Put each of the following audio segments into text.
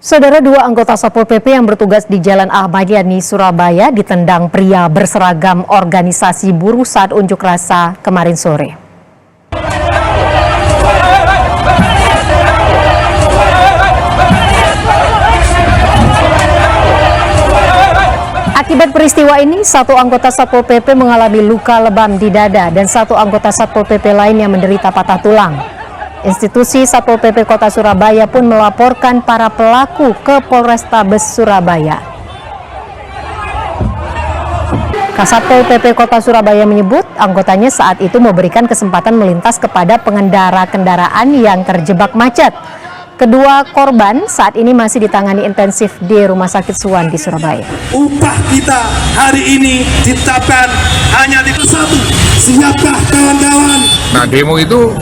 Saudara, dua anggota Satpol PP yang bertugas di Jalan Ahmad Yani, Surabaya ditendang pria berseragam organisasi buruh saat unjuk rasa kemarin sore. Akibat peristiwa ini, satu anggota Satpol PP mengalami luka lebam di dada dan satu anggota Satpol PP lainnya menderita patah tulang. Institusi Satpol PP Kota Surabaya pun melaporkan para pelaku ke Polrestabes Surabaya. Kasatpol PP Kota Surabaya menyebut anggotanya saat itu memberikan kesempatan melintas kepada pengendara kendaraan yang terjebak macet. Kedua korban saat ini masih ditangani intensif di Rumah Sakit Suwan di Surabaya. Upah kita hari ini ditetapkan hanya di satu. Siapkah kawan-kawan? Nah, demo itu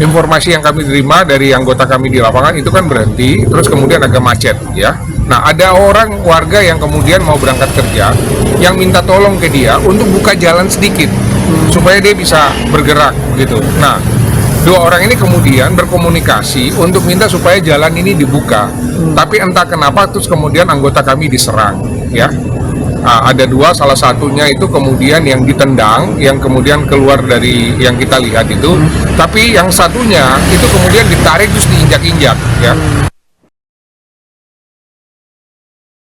informasi yang kami terima dari anggota kami di lapangan itu kan berhenti, terus kemudian agak macet ya. Nah, ada orang warga yang kemudian mau berangkat kerja yang minta tolong ke dia untuk buka jalan sedikit supaya dia bisa bergerak gitu. Nah, dua orang ini kemudian berkomunikasi untuk minta supaya jalan ini dibuka. Tapi entah kenapa terus kemudian anggota kami diserang ya. Nah, ada dua, salah satunya itu kemudian yang ditendang, yang kemudian keluar dari yang kita lihat itu, tapi yang satunya itu kemudian ditarik terus diinjak-injak ya.